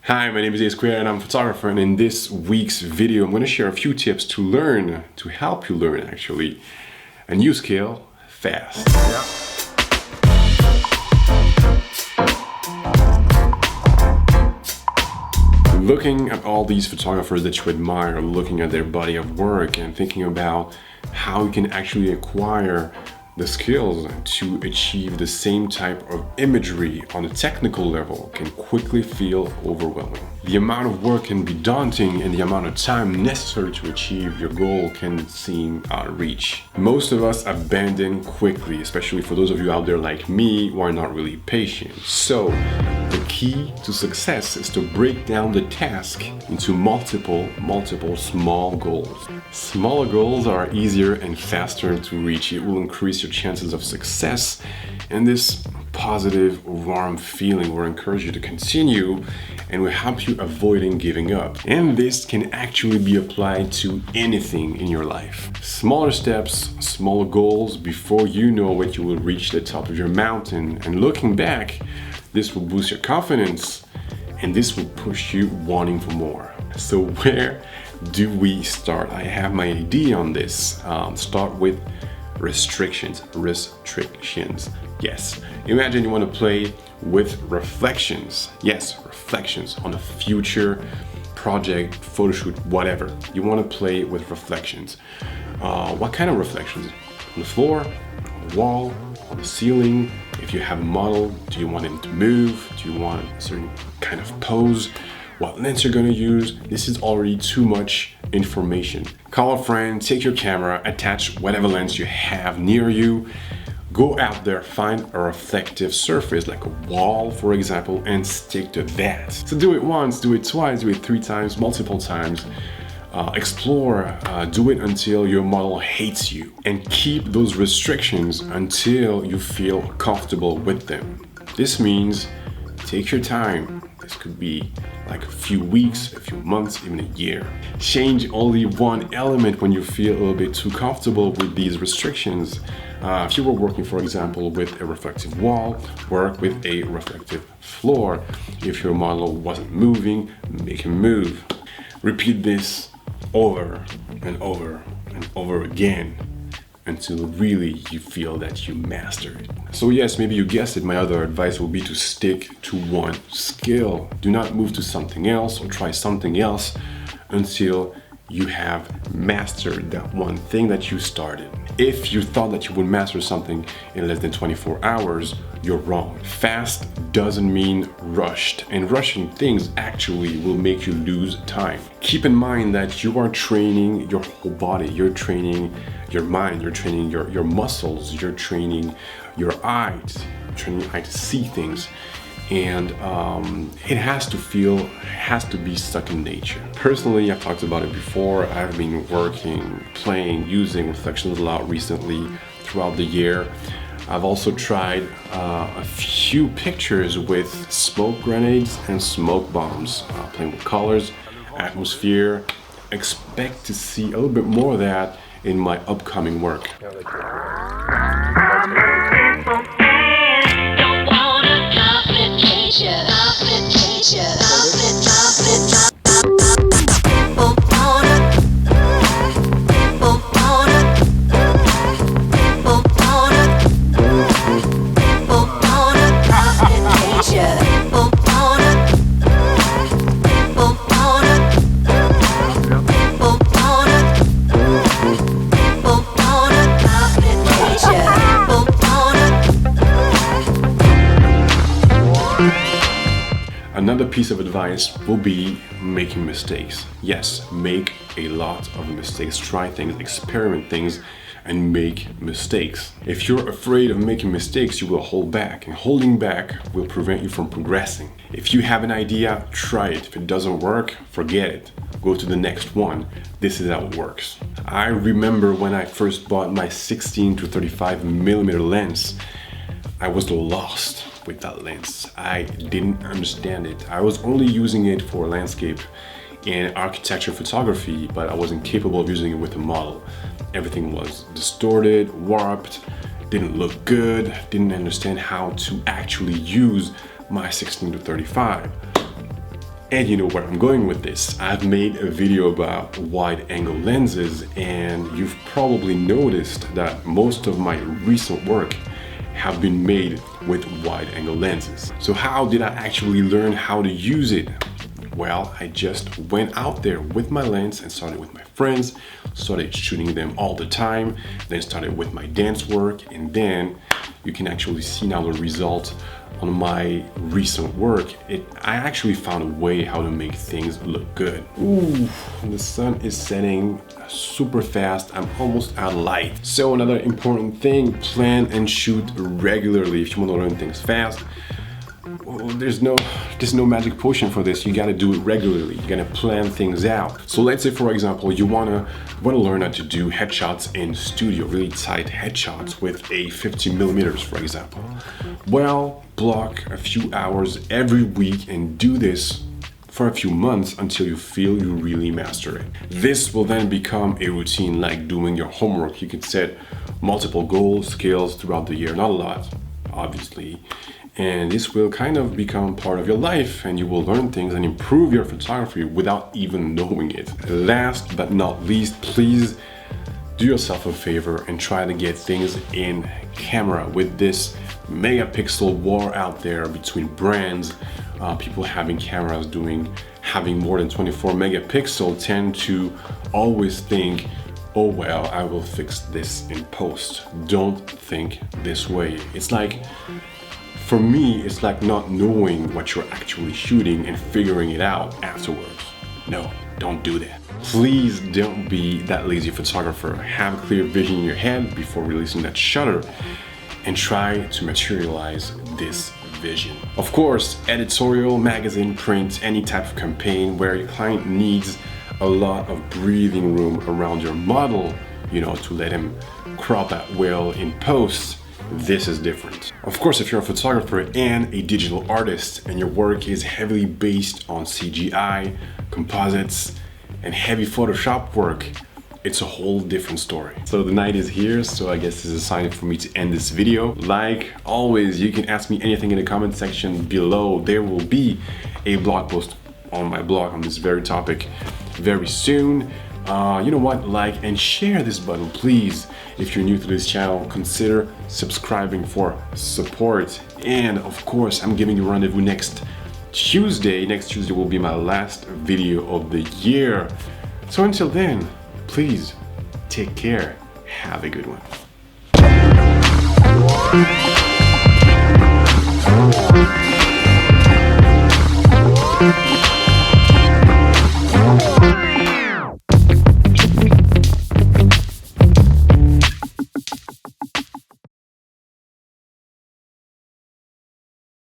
Hi, my name is A-Square and I'm a photographer, and in this week's video I'm going to share a few tips to help you learn actually a new skill fast. Looking at all these photographers that you admire, looking at their body of work and thinking about how you can actually acquire the skills to achieve the same type of imagery on a technical level can quickly feel overwhelming. The amount of work can be daunting and the amount of time necessary to achieve your goal can seem out of reach. Most of us abandon quickly, especially for those of you out there like me who are not really patient. So, the key to success is to break down the task into multiple small goals. Smaller goals are easier and faster to reach. It will increase your chances of success, and this positive, warm feeling will encourage you to continue and will help you avoiding giving up. And this can actually be applied to anything in your life. Smaller steps, smaller goals, before you know it, you will reach the top of your mountain. And looking back, this will boost your confidence and this will push you wanting for more. So where do we start? I have my idea on this. Start with restrictions. Yes, imagine you want to play with reflections. Yes, reflections on a future project, photo shoot, whatever. You want to play with reflections. What kind of reflections? On the floor, on the wall, on the ceiling? If you have a model, do you want him to move? Do you want a certain kind of pose? What lens you're going to use? This is already too much information. Call a friend, take your camera, attach whatever lens you have near you. Go out there, find a reflective surface like a wall, for example, and stick to that. So do it once, do it twice, do it 3 times, multiple times. Explore, do it until your model hates you, and keep those restrictions until you feel comfortable with them. This means take your time. This could be like a few weeks, a few months, even a year. Change only one element when you feel a little bit too comfortable with these restrictions. If you were working, for example, with a reflective wall, work with a reflective floor. If your model wasn't moving, make him move. Repeat this over and over and over again until really you feel that you mastered it. So yes, maybe you guessed it, my other advice will be to stick to one skill. Do not move to something else or try something else until you have mastered that one thing that you started. If you thought that you would master something in less than 24 hours, you're wrong. Fast doesn't mean rushed, and rushing things actually will make you lose time. Keep in mind that you are training your whole body. You're training your mind, you're training your muscles, you're training your eyes, you're training your eye to see things. And it has to be stuck in nature. Personally, I've talked about it before. I've been working, playing, using reflections a lot recently throughout the year. I've also tried a few pictures with smoke grenades and smoke bombs, playing with colors, atmosphere. Expect to see a little bit more of that in my upcoming work. Another piece of advice will be making mistakes. Yes, make a lot of mistakes. Try things, experiment things, and make mistakes. If you're afraid of making mistakes, you will hold back, and holding back will prevent you from progressing. If you have an idea, try it. If it doesn't work, forget it. Go to the next one. This is how it works. I remember when I first bought my 16 to 35mm lens, I was lost with that lens. I didn't understand it. I was only using it for landscape and architecture photography, but I wasn't capable of using it with a model. Everything was distorted, warped, didn't look good, didn't understand how to actually use my 16 to 35. And you know where I'm going with this. I've made a video about wide angle lenses, and you've probably noticed that most of my recent work have been made with wide angle lenses. So how did I actually learn how to use it? Well, I just went out there with my lens and started with my friends, started shooting them all the time, then started with my dance work, and then you can actually see now the result on my recent work. I actually found a way how to make things look good. Ooh, the sun is setting super fast. I'm almost out of light. So another important thing, plan and shoot regularly if you want to learn things fast. Well, there's no magic potion for this. You gotta do it regularly. You gotta plan things out. So let's say, for example, you wanna learn how to do headshots in studio, really tight headshots with a 50mm, for example. Well, block a few hours every week and do this for a few months until you feel you really master it. This will then become a routine, like doing your homework. You can set multiple goals, skills throughout the year, not a lot, obviously. And this will kind of become part of your life, and you will learn things and improve your photography without even knowing it. Last but not least, please do yourself a favor and try to get things in camera. With this megapixel war out there between brands, people having cameras having more than 24 megapixel tend to always think, oh well, I will fix this in post. Don't think this way. It's like, for me, it's like not knowing what you're actually shooting and figuring it out afterwards. No, don't do that. Please don't be that lazy photographer. Have a clear vision in your head before releasing that shutter and try to materialize this vision. Of course, editorial, magazine, print, any type of campaign where your client needs a lot of breathing room around your model, to let him crop at will in post. This is different. Of course, if you're a photographer and a digital artist and your work is heavily based on CGI, composites, and heavy Photoshop work, it's a whole different story. So the night is here, so I guess this is a sign for me to end this video. Like always, you can ask me anything in the comment section below. There will be a blog post on my blog on this very topic very soon. You know what, like and share this button, please. If you're new to this channel, consider subscribing for support. And of course, I'm giving you a rendezvous next Tuesday. Next Tuesday will be my last video of the year. So until then, please take care. Have a good one.